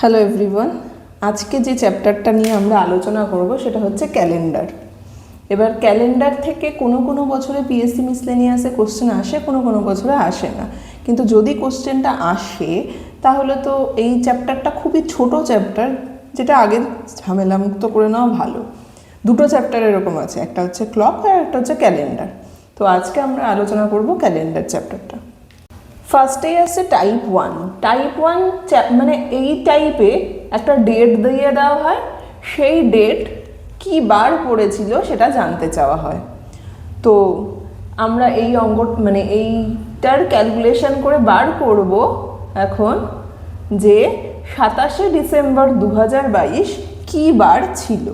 Hello everyone, আজকে যে চ্যাপ্টারটা নিয়ে আমরা আলোচনা করব সেটা হচ্ছে ক্যালেন্ডার। এবার ক্যালেন্ডার থেকে কোনো কোনো বছরে পিএসসি মিসলেনিয়াসে কোশ্চেন আসে, কোনো কোনো বছরে আসে না। কিন্তু যদি কোশ্চেনটা আসে তাহলে তো এই চ্যাপ্টারটা খুবই ছোট চ্যাপ্টার, যেটা আগে ঝামেলামুক্ত করে নেওয়া ভালো। দুটো চ্যাপ্টার এরকম আছে, একটা হচ্ছে ক্লক আর একটা হচ্ছে ক্যালেন্ডার। তো আজকে আমরা আলোচনা করব ক্যালেন্ডার চ্যাপ্টারটা। ফার্স্টেই আসছে টাইপ 1। টাইপ 1 মানে এই টাইপে একটা ডেট দিয়ে দেওয়া হয়, সেই ডেট কী বার পড়েছিল সেটা জানতে চাওয়া হয়। তো আমরা এই মানে এইটার ক্যালকুলেশন করে বার করব এখন যে 27শে ডিসেম্বর 2022 কী বার ছিল।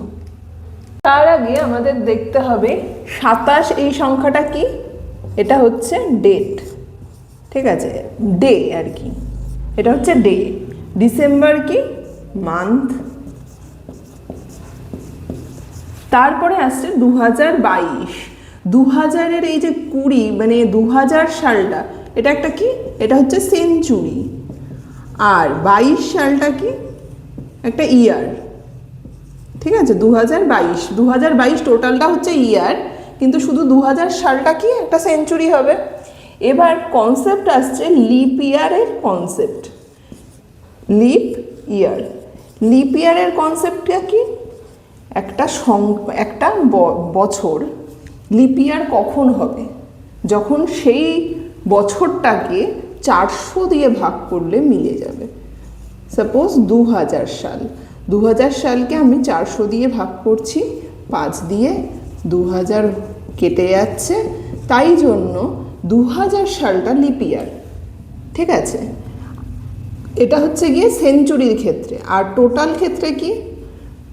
তার আগে আমাদের দেখতে হবে 27 এই সংখ্যাটা কি, এটা হচ্ছে ডেট, ঠিক আছে, ডে আর কি, এটা হচ্ছে ডে। ডিসেম্বর কি, মান্থ। তারপরে আসছে 2022। 2000-এর এই যে 20 মানে 2000 সালটা, এটা একটা কি, এটা হচ্ছে সেঞ্চুরি। আর 22 সালটা কি, একটা ইয়ার, ঠিক আছে। 2022 টোটালটা হচ্ছে ইয়ার, কিন্তু শুধু 2000 সালটা কি, একটা সেঞ্চুরি হবে। এবার কনসেপ্ট আসছে লিপ ইয়ারের কনসেপ্ট। লিপ ইয়ারের কনসেপ্টটা কি, একটা বছর লিপ ইয়ার কখন হবে, যখন সেই বছরটাকে 400 দিয়ে ভাগ করলে মিলে যাবে। সাপোজ 2000 সাল, 2000 সালকে আমি 400 দিয়ে ভাগ করছি, 5 দিয়ে 2000 কেটে যাচ্ছে, তাই জন্য 2000 সালটা লিপ ইয়ার, ঠিক আছে। এটা হচ্ছে গিয়ে সেঞ্চুরির ক্ষেত্রে। আর টোটাল ক্ষেত্রে কি,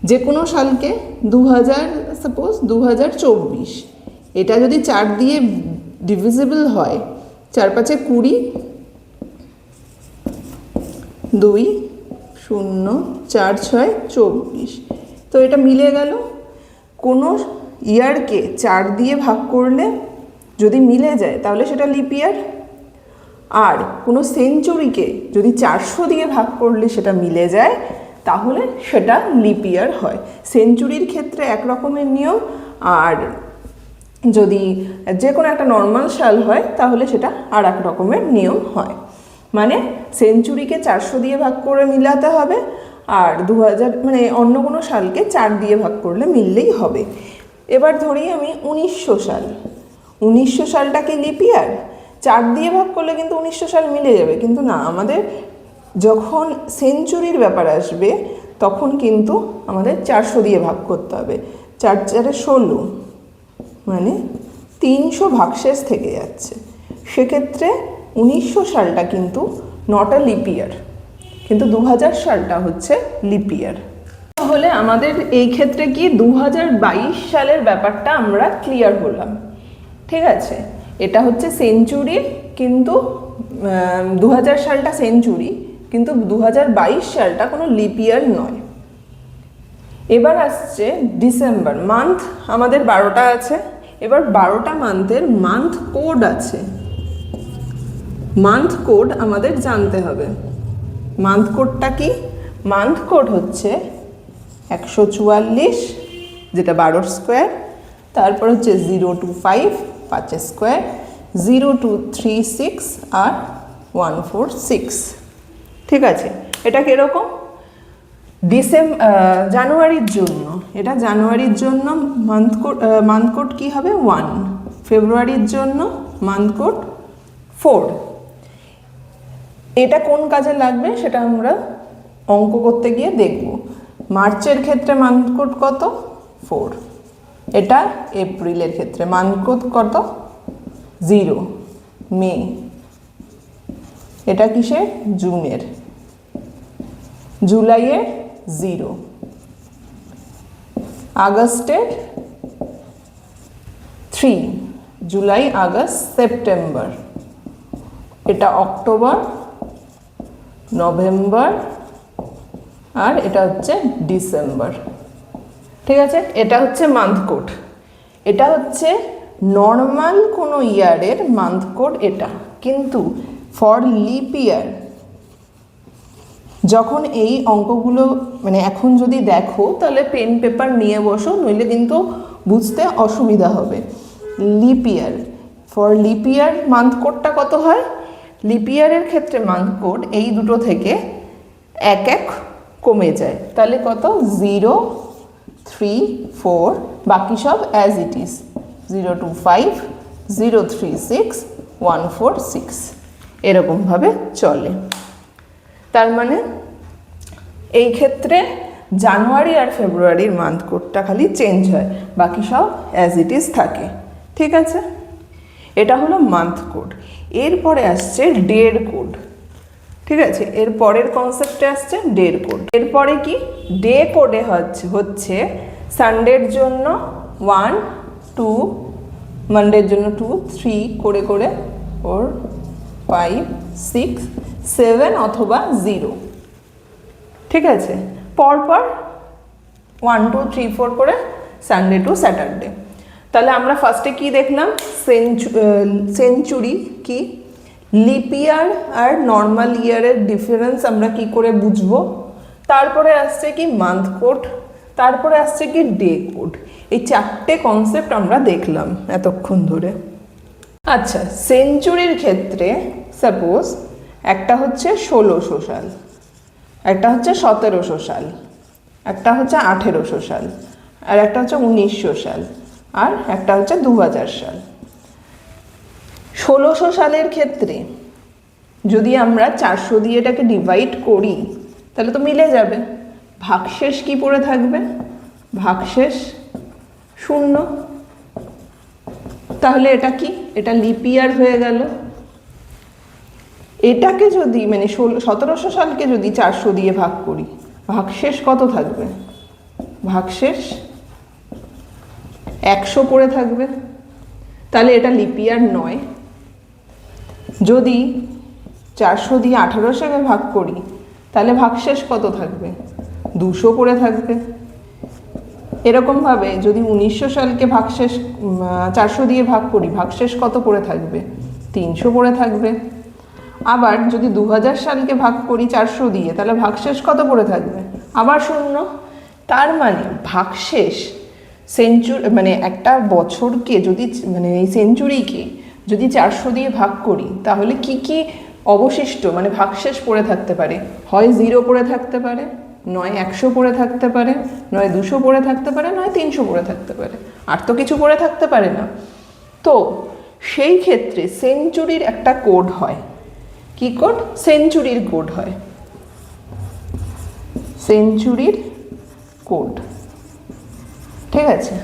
যে কোনো সালকে 2000, সাপোজ 2024, এটা যদি 4 দিয়ে ডিভিজিবল হয়, 4 5 20, 2 0 4 6 24, তো এটা মিলে গেল। কোনো ইয়ারকে 4 দিয়ে ভাগ করলে যদি মিলে যায় তাহলে সেটা লিপ ইয়ার। আর কোনো সেঞ্চুরিকে যদি 400 দিয়ে ভাগ করলে সেটা মিলে যায় তাহলে সেটা লিপ ইয়ার হয়। সেঞ্চুরির ক্ষেত্রে এক রকমের নিয়ম, আর যদি যে কোনো একটা নর্মাল সাল হয় তাহলে সেটা আর এক রকমের নিয়ম হয়। মানে সেঞ্চুরিকে 400 দিয়ে ভাগ করে মিলাতে হবে, আর 2000 মানে অন্য কোনো সালকে 4 দিয়ে ভাগ করলে মিললেই হবে। এবার ধরি আমি 1900 সাল, 1900 সালটা কি লিপ ইয়ার? 4 দিয়ে ভাগ করলে কিন্তু 1900 সাল মিলে যাবে, কিন্তু না, আমাদের যখন সেঞ্চুরির ব্যাপার আসবে তখন কিন্তু আমাদের 400 দিয়ে ভাগ করতে হবে। 4 4 16, মানে 300 ভাগশেষ থেকে যাচ্ছে। সেক্ষেত্রে 1900 সালটা কিন্তু নট আ লিপ ইয়ার, কিন্তু 2000 সালটা হচ্ছে লিপ ইয়ার। তাহলে আমাদের এই ক্ষেত্রে কি 2022 সালের ব্যাপারটা আমরা ক্লিয়ার হলাম, ঠিক আছে। এটা হচ্ছে সেঞ্চুরি, কিন্তু 2000 সালটা সেঞ্চুরি, কিন্তু 2022 সালটা কোনো লিপ ইয়ার নয়। এবার আসছে ডিসেম্বর মান্থ। আমাদের 12টা আছে। এবার 12টা মান্থের মান্থ কোড আছে, মান্থ কোড আমাদের জানতে হবে। মান্থ কোডটা কি? মান্থ কোড হচ্ছে 144, যেটা 12 স্কোয়ার, তারপর হচ্ছে 0 to 5 5 স্কোয়ার, 0 to 3 6 আর 146, ঠিক আছে। এটা কীরকম? জানুয়ারির জন্য, এটা জানুয়ারির জন্য মান্থ কোড কী হবে? 1। ফেব্রুয়ারির জন্য মান্থ কোড 4। এটা কোন কাজে লাগবে সেটা আমরা অঙ্ক করতে গিয়ে দেখব। মার্চের ক্ষেত্রে মান্থ কোড কত? 4। এটা এপ্রিলের ক্ষেত্রে মান্থ কোড কত? 0। মে, এটা কিসের? জুনের। জুলাইয়ের 0। আগস্টের 3। July, August, September. এটা অক্টোবর, নভেম্বর, আর এটা হচ্ছে ডিসেম্বর, ঠিক আছে। এটা হচ্ছে মান্থ কোড। এটা হচ্ছে নর্মাল কোনো ইয়ারের মান্থ কোড এটা, কিন্তু ফর লিপ ইয়ার যখন এই অঙ্কগুলো মানে এখন যদি দেখো তাহলে পেন পেপার নিয়ে বসো, নইলে কিন্তু বুঝতে অসুবিধা হবে। Lip year, for lip year month কোডটা কত হয়? লিপ ইয়ারের ক্ষেত্রে মান্থ কোড এই দুটো থেকে এক এক কমে যায়, তাহলে কত? 0, 3, 4, বাকি সব অ্যাজ ইট ইজ 0, 2, 5, 0, 3, 6, 1, 4, 6 এরকমভাবে চলে। তার মানে এই ক্ষেত্রে জানুয়ারি আর ফেব্রুয়ারির মান্থ কোডটা খালি চেঞ্জ হয়, বাকি সব অ্যাজ ইট ইজ থাকে। ঠিক আছে, এটা হলো মান্থ কোড। এরপরে আসছে ডের কোড। ঠিক আছে, এর পরের কনসেপ্টে আসছে ডের কোড। এরপরে কি ডে কোডে হচ্ছে সানডের জন্য 1, 2, মানডের জন্য 2, 3 করে করে 4, 5, 6, 7 অথবা 0। ঠিক আছে, পরপর 1, 2, 3, 4 করে সানডে টু স্যাটারডে। তাহলে আমরা ফার্স্টে কি দেখলাম? সেঞ্চুরি কি, লিপ ইয়ার আর নর্মাল ইয়ারের ডিফারেন্স আমরা কি করে বুঝবো। তারপরে আসছে কি মান্থ কোড, তারপরে আসছে কি ডে কোড। এই চারটে কনসেপ্ট আমরা দেখলাম এতক্ষণ ধরে। আচ্ছা, সেঞ্চুরির ক্ষেত্রে সাপোজ একটা হচ্ছে 1600 সাল, একটা হচ্ছে 1700 সাল, একটা হচ্ছে 1800 সাল, আর একটা হচ্ছে 1900 সাল, আর একটা হচ্ছে 2000 সাল। 1600 সালের ক্ষেত্রে যদি আমরা 400 দিয়ে এটাকে ডিভাইড করি তাহলে তো মিলে যাবে। ভাগশেষ কি পড়ে থাকবে? ভাগশেষ 0। তাহলে এটা কি? এটা লিপ ইয়ার হয়ে গেল। এটাকে যদি মানে 1700 সালকে যদি 400 দিয়ে ভাগ করি, ভাগশেষ কত থাকবে? ভাগশেষ 100 পড়ে থাকবে। তাহলে এটা লিপ ইয়ার নয়। যদি 400 দিয়ে 1800কে ভাগ করি তাহলে ভাগশেষ কত থাকবে? 200 পড়ে থাকবে। এরকমভাবে যদি 1900 সালকে ভাগশেষ 400 দিয়ে ভাগ করি, ভাগশেষ কত পড়ে থাকবে? 300 পড়ে থাকবে। আবার যদি 2000 সালকে ভাগ করি 400 দিয়ে, তাহলে ভাগশেষ কত পড়ে থাকবে? আবার 0। তার মানে ভাগশেষ মানে একটা বছরকে যদি মানে এই সেঞ্চুরিকে যদি 400 দিয়ে ভাগ করি তাহলে কি কি অবশিষ্ট মানে ভাগশেষ পড়ে থাকতে পারে? হয় 0 পড়ে থাকতে পারে, নয় 100 পড়ে থাকতে পারে, নয় 200 পড়ে থাকতে পারে, নয় 300 পড়ে থাকতে পারে, আর তো কিছু পড়ে থাকতে পারে না। তো সেই ক্ষেত্রে সেঞ্চুরির একটা কোড হয়। কি কোড? সেঞ্চুরির কোড হয়, সেঞ্চুরির কোড। ঠিক আছে,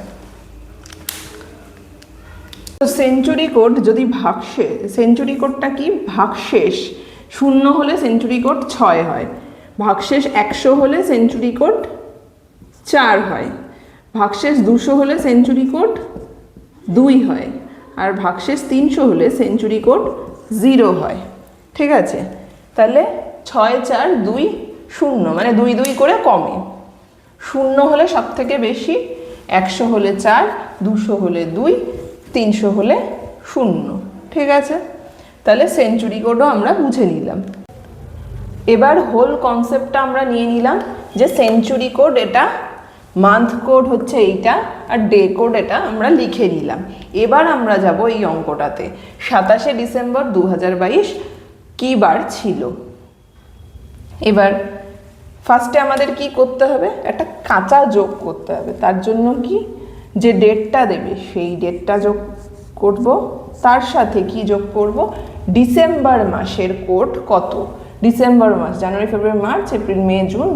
তো সেঞ্চুরি কোড যদি ভাগশেষ, সেঞ্চুরি কোডটা কি? ভাগশেষ 0 হলে সেঞ্চুরি কোড 6 হয়, ভাগশেষ 100 হলে সেঞ্চুরি কোড 4 হয়, ভাগশেষ 200 হলে সেঞ্চুরি কোড 2 হয়, আর ভাগশেষ 300 হলে সেঞ্চুরি কোড 0 হয়। ঠিক আছে, তাহলে 6, 4, 2, 0 মানে 2 2 করে কমে। 0 হলে সব থেকে বেশি, 100 হলে 4, 200 হলে 2, 300 হলে 0। ঠিক আছে, তাহলে সেঞ্চুরি কোডও আমরা বুঝে নিলাম। এবার হোল কনসেপ্টটা আমরা নিয়ে নিলাম যে সেঞ্চুরি কোড এটা, মান্থ কোড হচ্ছে এইটা, আর ডে কোড এটা আমরা লিখে নিলাম। এবার আমরা যাব এই অঙ্কটাতে। 27শে ডিসেম্বর 2022 কি বার ছিল? এবার ফার্স্টে আমাদের কি করতে হবে? একটা কাঁচা যোগ করতে হবে। তার জন্য কি, যে ডেটটা দেবে সেই ডেটটা যোগ করব, তার সাথে কি যোগ করব? ডিসেম্বর মাসের কোড কত? ডিসেম্বর মাস January, February, March, April, May, June,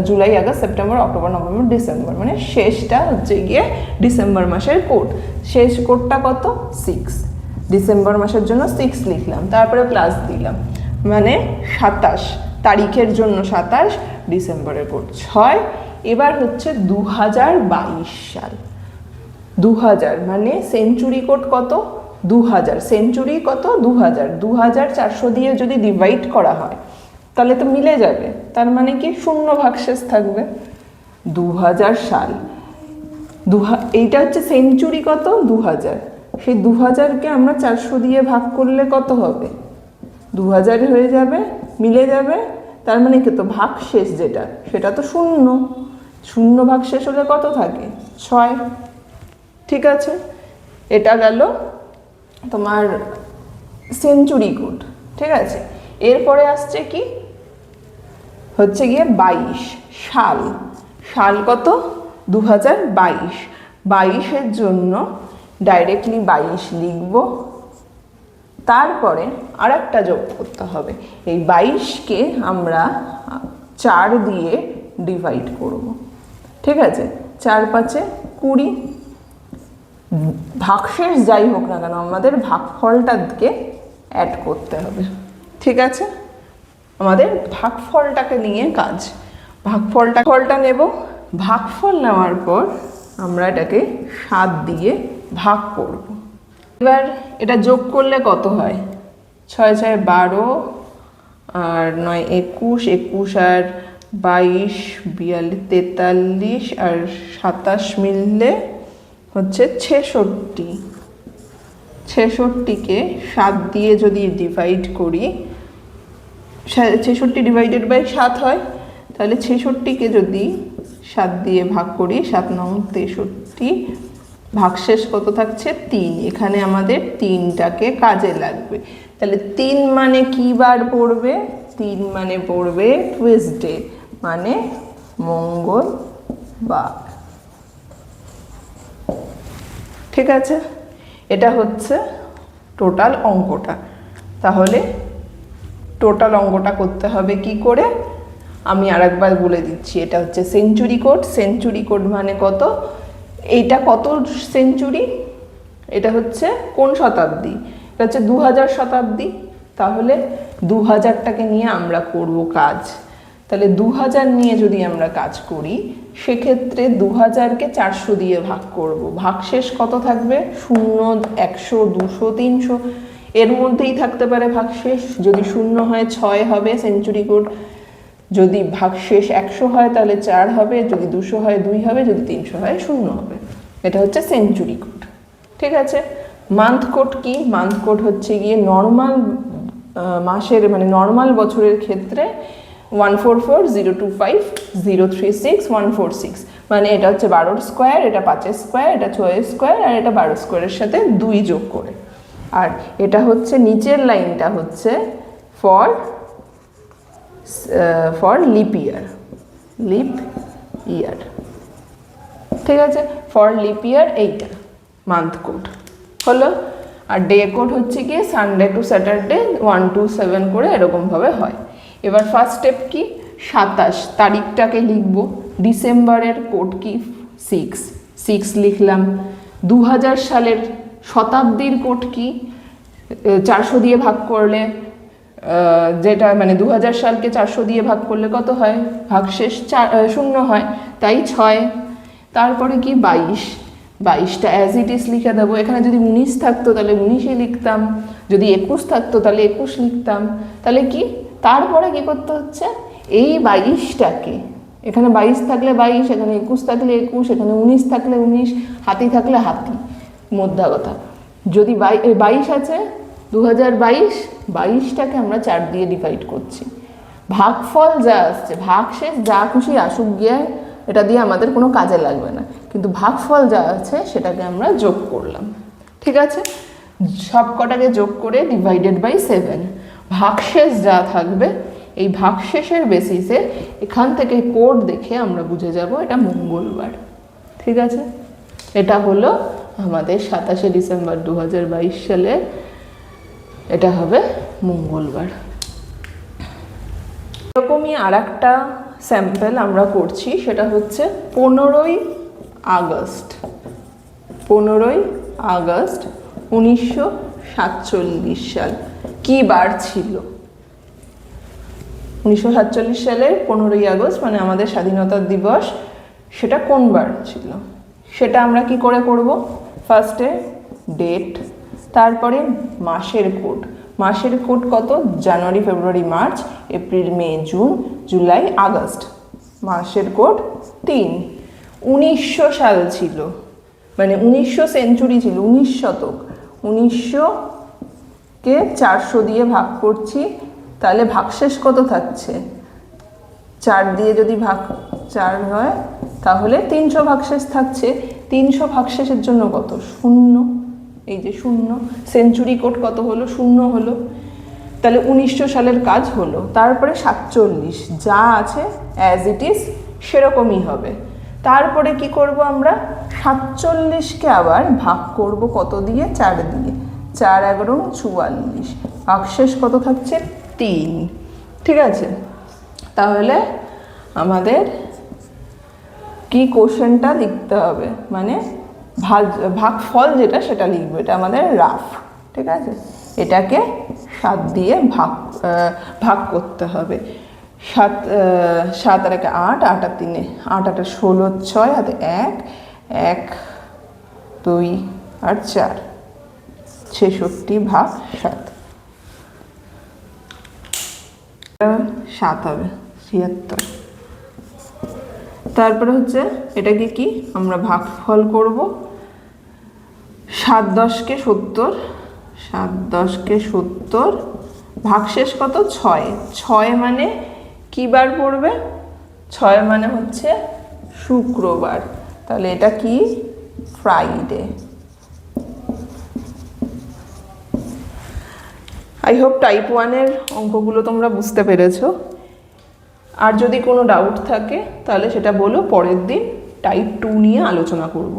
July, August, September, October, November, December, মানে শেষটা হচ্ছে গিয়ে ডিসেম্বর মাসের কোড। শেষ কোডটা কত? 6। ডিসেম্বর মাসের জন্য 6 লিখলাম, তারপরে প্লাস দিলাম, মানে 27 তারিখের জন্য 27, ডিসেম্বরের কোড 6। এবার হচ্ছে 2022 সাল। 2000 মানে সেঞ্চুরি কোড কত? 2000। সেঞ্চুরি কত? 2000। 2400 দিয়ে যদি ডিভাইড করা হয় তাহলে তো মিলে যাবে। তার মানে কি 0 ভাগশেষ থাকবে। 2000 সাল, এইটা হচ্ছে সেঞ্চুরি কত? 2000। সেই 2000কে আমরা 400 দিয়ে ভাগ করলে কত হবে? 2000 হয়ে যাবে, মিলে যাবে। তার মানে কি, তো ভাগশেষ যেটা সেটা তো শূন্য, শূন্য ভাগশেষ হলে কত থাকে, 6। ঠিক আছে, এটা গেল তোমার সেঞ্চুরি কোড। ঠিক আছে, এরপরে আসছে কি, হচ্ছে গিয়ে 22 সাল। সাল কত, 2022। 22-এর জন্য ডাইরেক্টলি 22 লিখব, তারপরে আর একটা যোগ করতে হবে। এই 22-কে আমরা 4 দিয়ে ডিভাইড করব। ঠিক আছে, 4 5 20। ভাগশেষ যাই হোক না কেন আমাদের ভাগফলটাকে অ্যাড করতে হবে। ঠিক আছে, আমাদের ভাগফলটাকে নিয়ে কাজ। ভাগফলটা নেব, ভাগফল নেওয়ার পর আমরা এটাকে 7 দিয়ে ভাগ করব। এবার এটা যোগ করলে কত হয়, 6 6 12 আর 9 21, 21 আর 22 42 43 আর 27 মিললে হচ্ছে 66। 66কে 7 দিয়ে যদি ডিভাইড করি, 66 ডিভাইডেড বাই 7 হয়, তাহলে 66কে যদি 7 দিয়ে ভাগ করি, 7 9 63, ভাগশেষ কত থাকছে, 3। এখানে আমাদের 3টাকে কাজে লাগবে। তাহলে 3 মানে কি বার পড়বে, 3 মানে পড়বে টুইসডে, মানে মঙ্গলবার। ঠিক আছে, এটা হচ্ছে টোটাল অঙ্কটা। তাহলে টোটাল অঙ্কটা করতে হবে কি করে, আমি আরেকবার বলে দিচ্ছি। এটা হচ্ছে সেঞ্চুরি কোড। সেঞ্চুরি কোড মানে কত, এইটা কত সেঞ্চুরি, এটা হচ্ছে কোন শতাব্দী, এটা হচ্ছে 2000 শতাব্দী। তাহলে 2000টাকে নিয়ে আমরা করব কাজ। তাহলে 2000 নিয়ে যদি আমরা কাজ করি, সেক্ষেত্রে 2000কে 400 দিয়ে ভাগ করব। ভাগশেষ কত থাকবে, 0 100 200 300, এর মধ্যেই থাকতে পারে ভাগশেষ। যদি 0 হয় 6 হবে সেঞ্চুরি কোড, যদি ভাগশেষ 100 হয় তাহলে 4 হবে, যদি 200 হয় 2 হবে, যদি 300 হয় 0 হবে। এটা হচ্ছে সেঞ্চুরি কোড। ঠিক আছে, মান্থ কোড কি, মান্থ কোড হচ্ছে গিয়ে নর্মাল মাসের মানে নর্মাল বছরের ক্ষেত্রে 144025036 মানে এটা হচ্ছে 12 স্কোয়ার, এটা 5 স্কোয়ার, এটা 6 স্কোয়ার, আর এটা 12 স্কোয়ারের সাথে 2 যোগ করে। আর এটা হচ্ছে নিচের লাইনটা হচ্ছে ফর লিপ ইয়ার, লিপ ইয়ার। ঠিক আছে, ফর লিপ ইয়ার এইটা মান্থ কোড হলো। আর ডে কোড হচ্ছে কি সানডে টু স্যাটারডে 1 to 7 করে এরকমভাবে হয়। এবার ফার্স্ট স্টেপ কি, 27 তারিখটাকে লিখব। ডিসেম্বরের কোড কি 6 লিখলাম। 2000 সালের শতাব্দীর কোড কি, 400 দিয়ে ভাগ করলে যেটা মানে 2000 সালকে 400 দিয়ে ভাগ করলে কত হয়, ভাগশেষ 0 হয়, তাই 6। তারপরে কি 22টা অ্যাজ ইট ইজ লিখে দেবো। এখানে যদি 19 থাকতো তাহলে 19ই লিখতাম, যদি 21 থাকতো তাহলে 21 লিখতাম। তাহলে কি, তারপরে কি করতে হচ্ছে, এই 22টাকে, এখানে 22 থাকলে 22, এখানে 21 থাকলে 21, এখানে 19 থাকলে 19, হাতি থাকলে হাতি, মোদ্দা কথা। যদি 22 আছে 2022টাকে আমরা 4 দিয়ে ডিভাইড করছি। ভাগফল যা আসছে, ভাগশেষ যা খুশি আসুক গিয়ে, এটা দিয়ে আমাদের কোনো কাজে লাগবে না, কিন্তু ভাগফল যা আছে সেটাকে আমরা যোগ করলাম। ঠিক আছে, সব কটাকে যোগ করে ডিভাইডেড বাই 7। ভাগশেষ যা থাকবে, এই ভাগশেষের বেসিসে এখান থেকে কোড দেখে আমরা বুঝে যাব এটা মঙ্গলবার। ঠিক আছে, এটা হলো আমাদের 27শে ডিসেম্বর 2022 সালে, এটা হবে মঙ্গলবার। এরকমই আর একটা স্যাম্পল আমরা করছি, সেটা হচ্ছে 15ই আগস্ট। 15ই আগস্ট 1947 সাল কি বার ছিল, 1947 সালের 15ই আগস্ট মানে আমাদের স্বাধীনতা দিবস, সেটা কোন বার ছিল, সেটা আমরা কি করে করব, ফার্স্টে ডেট, তারপরে মাসের কোড। মাসের কোড কত, January February March April May June July August, মাসের কোড 3। 1900 সাল ছিল, মানে 1900 সেঞ্চুরি ছিল, 19 শতক। 1900কে 400 দিয়ে ভাগ করছি, তাহলে ভাগশেষ কত থাকছে, 4 দিয়ে যদি ভাগ 4 হয় তাহলে 300 ভাগশেষ থাকছে। 300 ভাগশেষের জন্য কত? 0। এই যে 0, সেঞ্চুরি কোড কত হলো? 0 হলো। তাহলে 1900 সালের কাজ হলো। তারপরে 47 যা আছে অ্যাজ ইট ইজ সেরকমই হবে। তারপরে কি করব আমরা? 47কে আবার ভাগ করব কত দিয়ে? 4 দিয়ে। 4 11 44, ভাগশেষ কত থাকছে? 3। ঠিক আছে, তাহলে আমাদের কি কোশ্চেনটা লিখতে হবে, মানে ভাগফল যেটা সেটা লিখবো। এটা আমাদের রাফ। ঠিক আছে, এটাকে 7 দিয়ে ভাগ করতে হবে। 7 আর 1 8, 8 আর 3 8, 8 16, 6 হাতে 1 1 2 আর 4, 66 ভাগ 7। 7 হবে 76। তারপরে হচ্ছে এটাকে কি আমরা ভাগফল করব। 7 10কে 70, 7 10কে 70, ভাগশেষ কত? 6। 6 মানে কি বার পড়বে? 6 মানে হচ্ছে শুক্রবার। তাহলে এটা কি? ফ্রাইডে। আই হোপ টাইপ 1-এর অঙ্কগুলো তোমরা বুঝতে পেরেছো। আর যদি কোনো ডাউট থাকে তাহলে সেটা বলো, পরের দিন টাইপ 2 নিয়ে আলোচনা করব।